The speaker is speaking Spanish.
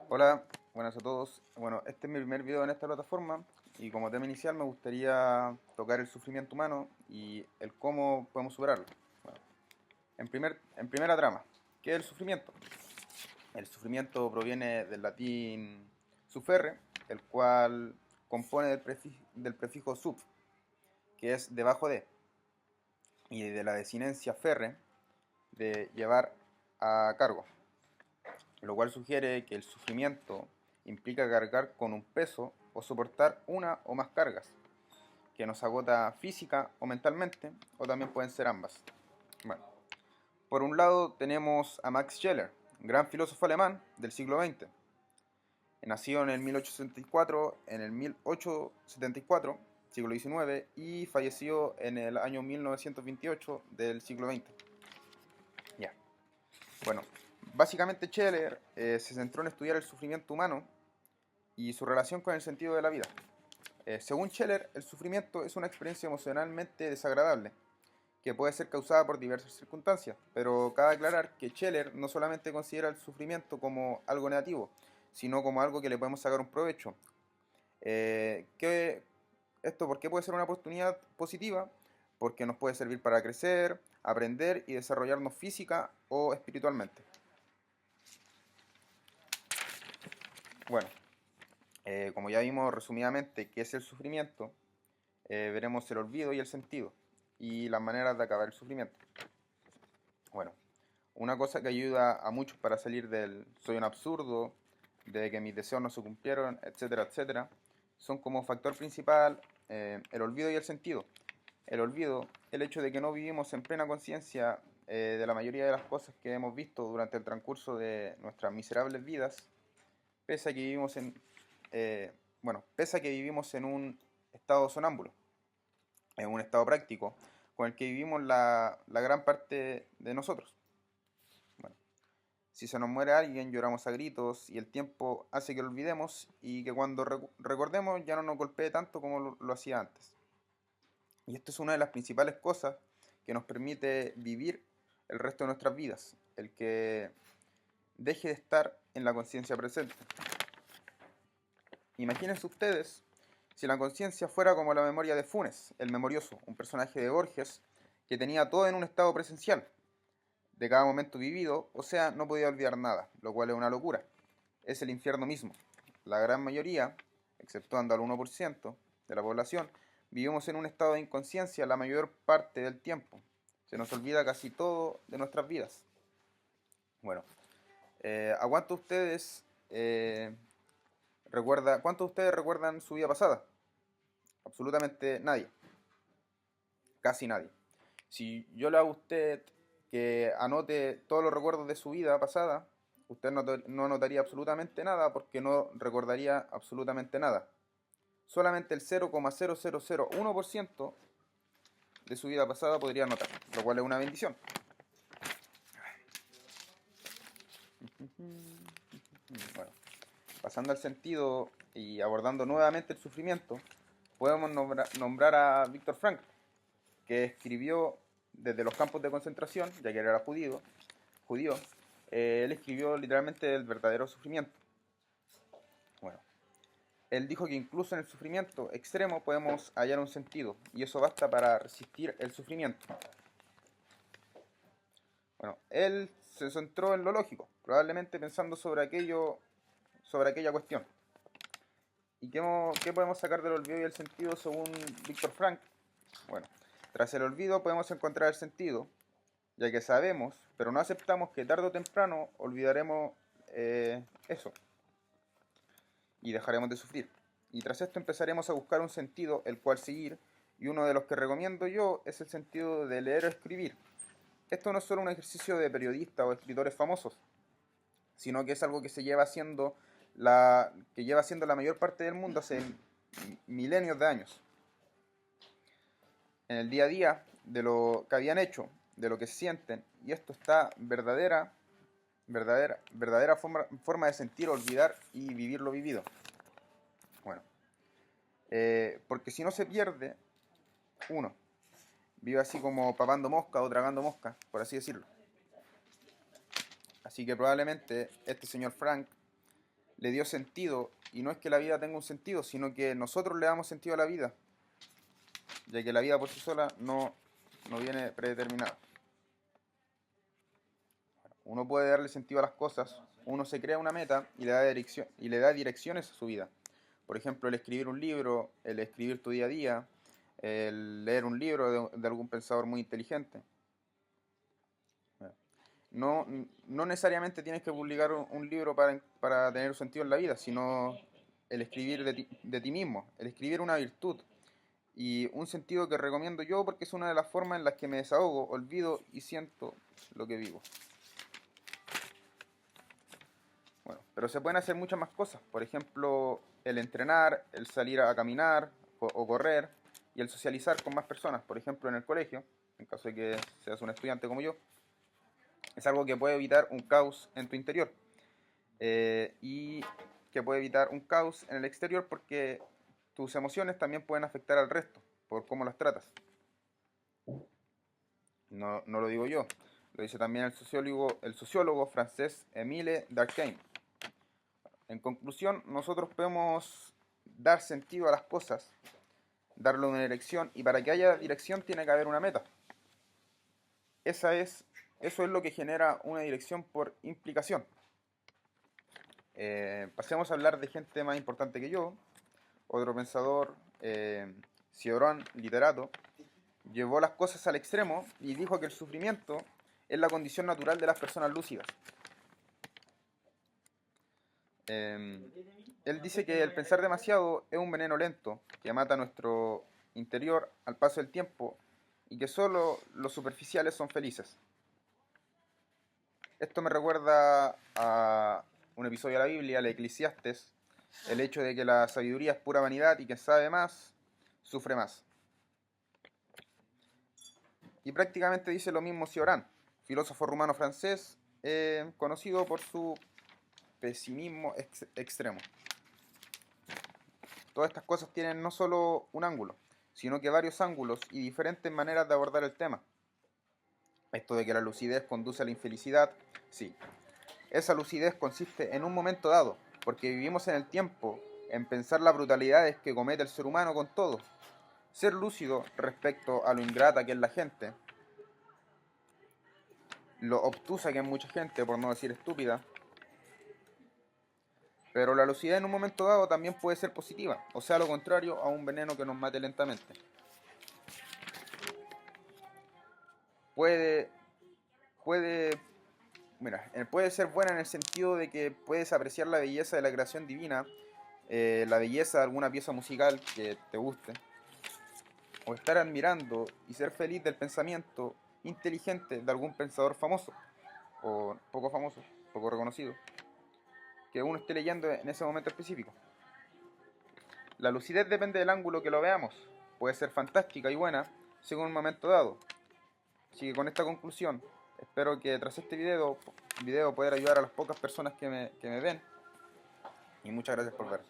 Hola, buenas a todos. Bueno, este es mi primer video en esta plataforma y como tema inicial me gustaría tocar el sufrimiento humano y el cómo podemos superarlo. Bueno, en primera trama, ¿qué es el sufrimiento? El sufrimiento proviene del latín sufferre, el cual compone del prefijo sub, que es debajo de, y de la desinencia ferre, de llevar a cargo, lo cual sugiere que el sufrimiento implica cargar con un peso o soportar una o más cargas, que nos agota física o mentalmente, o también pueden ser ambas. Bueno, por un lado tenemos a Max Scheler, gran filósofo alemán del siglo XX. Nació en el 1874, en el 1874, siglo XIX, y falleció en el año 1928 del siglo XX. Ya. Bueno, básicamente Scheler se centró en estudiar el sufrimiento humano y su relación con el sentido de la vida. Según Scheler, el sufrimiento es una experiencia emocionalmente desagradable que puede ser causada por diversas circunstancias, pero cabe aclarar que Scheler no solamente considera el sufrimiento como algo negativo, sino como algo que le podemos sacar un provecho. ¿Esto por qué puede ser una oportunidad positiva? Porque nos puede servir para crecer, aprender y desarrollarnos física o espiritualmente. Bueno, como ya vimos resumidamente qué es el sufrimiento, veremos el olvido y el sentido y las maneras de acabar el sufrimiento. Bueno, una cosa que ayuda a muchos para salir del soy un absurdo, de que mis deseos no se cumplieron, etcétera, etcétera, son como factor principal el olvido y el sentido. El olvido, el hecho de que no vivimos en plena conciencia de la mayoría de las cosas que hemos visto durante el transcurso de nuestras miserables vidas, pese a que vivimos pese a que vivimos en un estado sonámbulo, en un estado práctico, con el que vivimos la gran parte de nosotros. Bueno, si se nos muere alguien, lloramos a gritos y el tiempo hace que lo olvidemos y que cuando recordemos ya no nos golpee tanto como lo hacía antes. Y esto es una de las principales cosas que nos permite vivir el resto de nuestras vidas, el que deje de estar en la conciencia presente. Imagínense ustedes si la conciencia fuera como la memoria de Funes, el memorioso, un personaje de Borges que tenía todo en un estado presencial, de cada momento vivido, o sea, no podía olvidar nada, lo cual es una locura. Es el infierno mismo. La gran mayoría, exceptuando al 1% de la población, vivimos en un estado de inconsciencia la mayor parte del tiempo. Se nos olvida casi todo de nuestras vidas. Bueno, ¿a cuántos de ustedes recuerdan su vida pasada? Absolutamente nadie, casi nadie. Si yo le hago a usted que anote todos los recuerdos de su vida pasada, usted no notaría absolutamente nada porque no recordaría absolutamente nada. Solamente el 0,0001% de su vida pasada podría notar, lo cual es una bendición. Bueno, pasando al sentido y abordando nuevamente el sufrimiento, podemos nombrar a Víctor Frankl, que escribió desde los campos de concentración, ya que era judío, él escribió literalmente el verdadero sufrimiento. Bueno, él dijo que incluso en el sufrimiento extremo podemos hallar un sentido, y eso basta para resistir el sufrimiento. Bueno, él se centró en lo lógico, probablemente pensando sobre aquella cuestión. ¿Y qué podemos sacar del olvido y el sentido según Víctor Frank? Bueno, tras el olvido podemos encontrar el sentido, ya que sabemos, pero no aceptamos que tarde o temprano olvidaremos eso y dejaremos de sufrir. Y tras esto empezaremos a buscar un sentido el cual seguir, y uno de los que recomiendo yo es el sentido de leer o escribir. Esto no es solo un ejercicio de periodistas o escritores famosos, sino que es algo que que lleva siendo la mayor parte del mundo hace milenios de años. En el día a día, de lo que habían hecho, de lo que sienten, y esto está verdadera forma de sentir, olvidar y vivir lo vivido. Bueno, porque si no se pierde, uno vive así como papando mosca o tragando mosca, por así decirlo. Así que probablemente este señor Frank le dio sentido, y no es que la vida tenga un sentido, sino que nosotros le damos sentido a la vida, ya que la vida por sí sola no viene predeterminada. Uno puede darle sentido a las cosas, uno se crea una meta y le da direcciones a su vida. Por ejemplo, el escribir un libro, el escribir tu día a día, el leer un libro de algún pensador muy inteligente. No, no necesariamente tienes que publicar un libro para tener un sentido en la vida, sino el escribir de ti mismo, el escribir una virtud. Y un sentido que recomiendo yo porque es una de las formas en las que me desahogo, olvido y siento lo que vivo. Bueno, pero se pueden hacer muchas más cosas. Por ejemplo, el entrenar, el salir a caminar o correr y el socializar con más personas. Por ejemplo, en el colegio, en caso de que seas un estudiante como yo, es algo que puede evitar un caos en tu interior y que puede evitar un caos en el exterior porque tus emociones también pueden afectar al resto por cómo las tratas. No lo digo yo, lo dice también el sociólogo francés Émile Durkheim. En conclusión, nosotros podemos dar sentido a las cosas, darle una dirección, y para que haya dirección tiene que haber una meta. Eso es lo que genera una dirección por implicación. Pasemos a hablar de gente más importante que yo. Otro pensador, Cioran, literato, llevó las cosas al extremo y dijo que el sufrimiento es la condición natural de las personas lúcidas. Él dice que el pensar demasiado es un veneno lento que mata nuestro interior al paso del tiempo y que solo los superficiales son felices. Esto me recuerda a un episodio de la Biblia, el Eclesiastes, el hecho de que la sabiduría es pura vanidad y quien sabe más, sufre más. Y prácticamente dice lo mismo Cioran, filósofo rumano francés, conocido por su pesimismo extremo. Todas estas cosas tienen no solo un ángulo, sino que varios ángulos y diferentes maneras de abordar el tema. Esto de que la lucidez conduce a la infelicidad, sí. Esa lucidez consiste en un momento dado, porque vivimos en el tiempo, en pensar las brutalidades que comete el ser humano con todo. Ser lúcido respecto a lo ingrata que es la gente, lo obtusa que es mucha gente, por no decir estúpida. Pero la lucidez en un momento dado también puede ser positiva, o sea, lo contrario a un veneno que nos mate lentamente. Puede, puede, puede ser buena en el sentido de que puedes apreciar la belleza de la creación divina, la belleza de alguna pieza musical que te guste, o estar admirando y ser feliz del pensamiento inteligente de algún pensador famoso, o poco famoso, poco reconocido, que uno esté leyendo en ese momento específico. La lucidez depende del ángulo que lo veamos, puede ser fantástica y buena según un momento dado. Así que con esta conclusión, espero que tras este video poder ayudar a las pocas personas que me ven, y muchas gracias por ver.